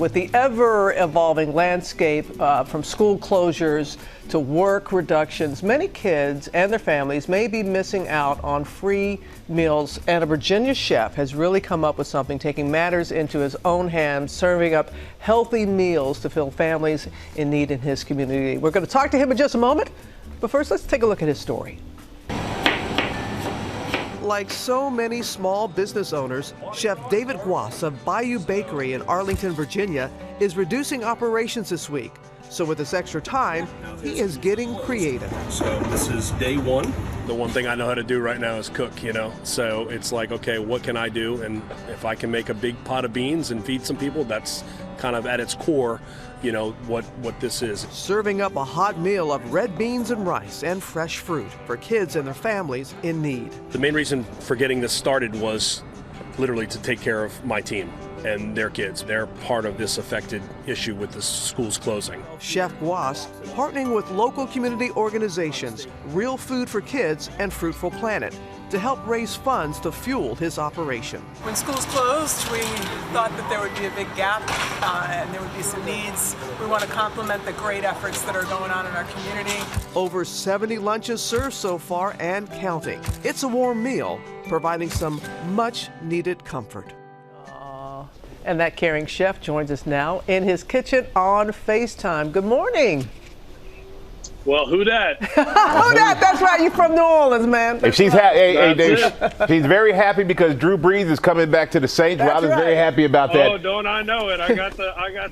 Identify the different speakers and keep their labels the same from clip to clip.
Speaker 1: With the ever-evolving landscape from school closures to work reductions, many kids and their families may be missing out on free meals, and a Virginia chef has really come up with something, taking matters into his own hands, serving up healthy meals to fill families in need in his community. We're going to talk to him in just a moment, but first let's take a look at his story. Like so many small business owners, Chef David Guas of Bayou Bakery in Arlington, Virginia, is reducing operations this week. So with this extra time, he is getting creative.
Speaker 2: So this is day one. The one thing I know how to do right now is cook, So it's like, okay, what can I do? And if I can make a big pot of beans and feed some people, that's kind of at its core, what this is.
Speaker 1: Serving up a hot meal of red beans and rice and fresh fruit for kids and their families in need.
Speaker 2: The main reason for getting this started was literally to take care of my team and their kids. They're part of this affected issue with the schools closing.
Speaker 1: Chef Guas partnering with local community organizations, Real Food for Kids and Fruitful Planet, to help raise funds to fuel his operation.
Speaker 3: When schools closed, we thought that there would be a big gap and there would be some needs. We want to complement the great efforts that are going on in our community.
Speaker 1: Over 70 lunches served so far and counting. It's a warm meal, providing some much needed comfort. And that caring chef joins us now in his kitchen on FaceTime. Good morning.
Speaker 4: Well, who dat?
Speaker 1: Who dat? That's right. You're from New Orleans, man.
Speaker 5: If she's she's very happy because Drew Brees is coming back to the Saints.
Speaker 1: That's
Speaker 5: Robin's
Speaker 1: right.
Speaker 5: very happy about that.
Speaker 4: Oh, don't I know it? I got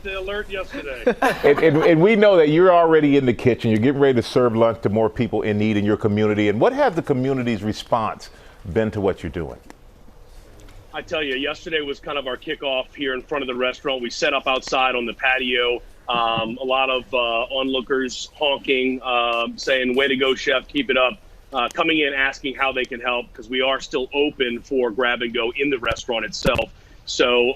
Speaker 4: the alert yesterday.
Speaker 5: And we know that you're already in the kitchen. You're getting ready to serve lunch to more people in need in your community. And what has the community's response been to what you're doing?
Speaker 4: I tell you, yesterday was kind of our kickoff here in front of the restaurant. We set up outside on the patio. A lot of onlookers honking, saying, "Way to go, chef, keep it up." Coming in, asking how they can help, because we are still open for grab and go in the restaurant itself. So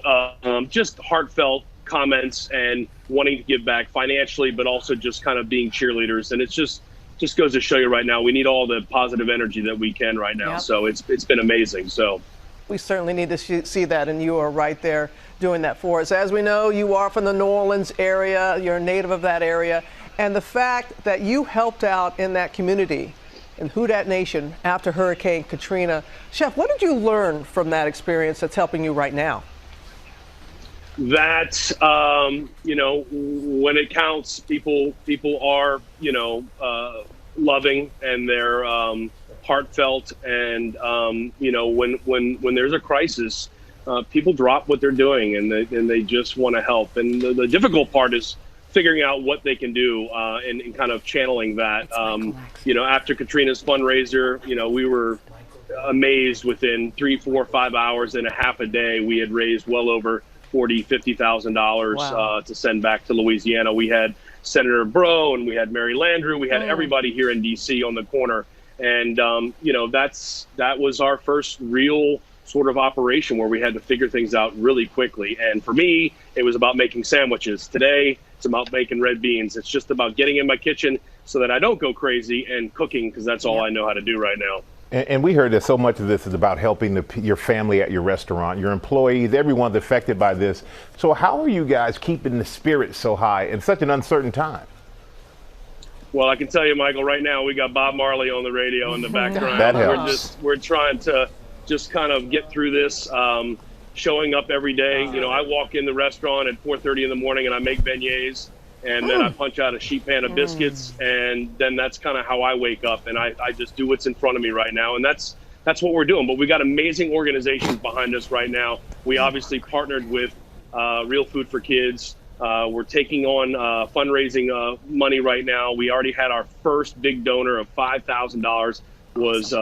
Speaker 4: just heartfelt comments and wanting to give back financially, but also just kind of being cheerleaders. And it's just goes to show you right now, we need all the positive energy that we can right now. Yep. So it's been amazing. So
Speaker 1: we certainly need to see that, and you are right there doing that for us. As we know, you are from the New Orleans area, you're a native of that area, and the fact that you helped out in that community, in Who Dat Nation, after Hurricane Katrina. Chef, what did you learn from that experience that's helping you right now?
Speaker 4: That, when it counts, people are, loving, and they're heartfelt, and when there's a crisis, people drop what they're doing and they just want to help. And the difficult part is figuring out what they can do and kind of channeling that. After Katrina's fundraiser, we were amazed within 3, 4, 5 hours and a half a day, we had raised well over $40,000-$50,000
Speaker 1: Wow.
Speaker 4: To send back to Louisiana. We had Senator Breaux and we had Mary Landrieu. We had everybody here in D.C. on the corner. And, that was our first real sort of operation where we had to figure things out really quickly. And for me, it was about making sandwiches. Today, it's about making red beans. It's just about getting in my kitchen so that I don't go crazy and cooking, because that's all I know how to do right now.
Speaker 5: And we heard that so much of this is about helping your family at your restaurant, your employees, everyone's affected by this. So how are you guys keeping the spirit so high in such an uncertain time?
Speaker 4: Well, I can tell you, Michael, right now we got Bob Marley on the radio in the background.
Speaker 5: That helps.
Speaker 4: We're trying to just kind of get through this, showing up every day. I walk in the restaurant at 4:30 in the morning and I make beignets, and then I punch out a sheet pan of biscuits, and then that's kind of how I wake up, and I just do what's in front of me right now, and that's what we're doing. But we got amazing organizations behind us right now. We obviously partnered with Real Food for Kids. We're taking on fundraising money right now. We already had our first big donor of $5,000 was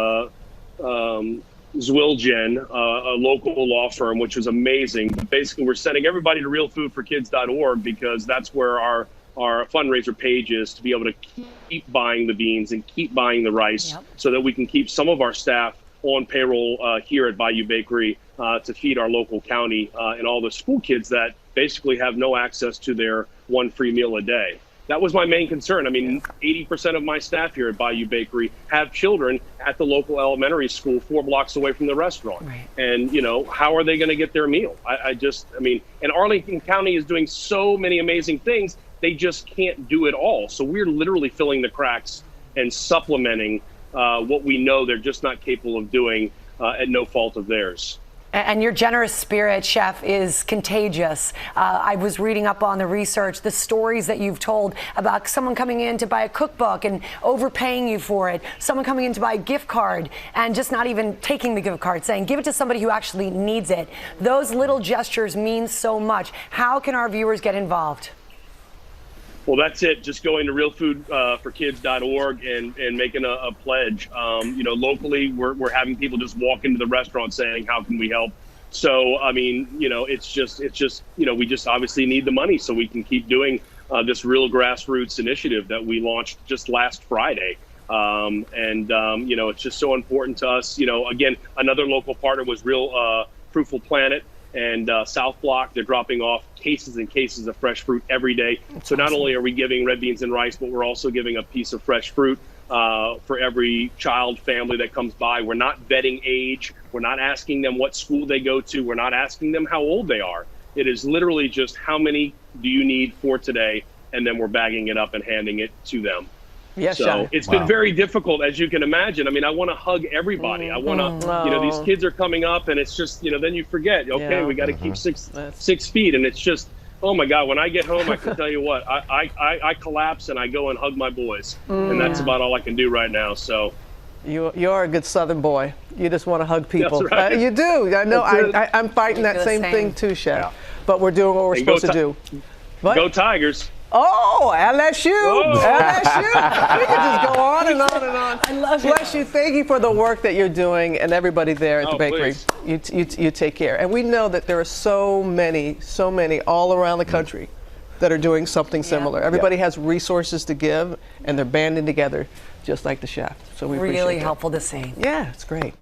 Speaker 4: Zwilgen, a local law firm, which was amazing. But basically, we're sending everybody to realfoodforkids.org because that's where our fundraiser page is, to be able to keep buying the beans and keep buying the rice, so that we can keep some of our staff on payroll here at Bayou Bakery to feed our local county and all the school kids that basically have no access to their one free meal a day. that was my main concern. I mean, 80% of my staff here at Bayou Bakery have children at the local elementary school 4 blocks away from the restaurant.
Speaker 6: Right.
Speaker 4: And, you know, how are they going to get their meal? I mean, and Arlington County is doing so many amazing things, they just can't do it all. So we're literally filling the cracks and supplementing what we know they're just not capable of doing at no fault of theirs.
Speaker 6: And your generous spirit, Chef, is contagious. I was reading up on the research, the stories that you've told about someone coming in to buy a cookbook and overpaying you for it, someone coming in to buy a gift card and just not even taking the gift card, saying, give it to somebody who actually needs it. Those little gestures mean so much. How can our viewers get involved?
Speaker 4: Well, that's it. Just going to realfoodforkids.org and making a pledge. You know, locally, we're having people just walk into the restaurant saying, how can we help? So, I mean, you know, it's just, you know, we just obviously need the money so we can keep doing this real grassroots initiative that we launched just last Friday. You know, it's just so important to us. You know, again, another local partner was Real Fruitful Planet. And South Block, they're dropping off cases and cases of fresh fruit every day. So not only are we giving red beans and rice, but we're also giving a piece of fresh fruit for every child family that comes by. We're not vetting age. We're not asking them what school they go to. We're not asking them how old they are. It is literally just how many do you need for today? And then we're bagging it up and handing it to them.
Speaker 1: Yes,
Speaker 4: so it's been very difficult, as you can imagine. I mean, I want to hug everybody. I want to, you know, these kids are coming up, and it's just, you know, then you forget. Okay, we got to keep 6 feet, and it's just, oh my God. When I get home, I can tell you what, I collapse and I go and hug my boys, and that's about all I can do right now. So.
Speaker 1: You're a good Southern boy. You just want to hug people.
Speaker 4: That's right.
Speaker 1: You do. I know. I'm fighting that same thing too, Chef. Yeah. But we're doing what we're supposed to do. What?
Speaker 4: Go Tigers.
Speaker 1: Oh, LSU. LSU. We can just go on and on and on.
Speaker 6: I love it.
Speaker 1: Bless you. Thank you for the work that you're doing, and everybody there at the bakery. You take care. And we know that there are so many all around the country that are doing something similar. Everybody has resources to give, and they're banding together just like the chef. So we appreciate it.
Speaker 6: Really helpful to see.
Speaker 1: Yeah, it's great.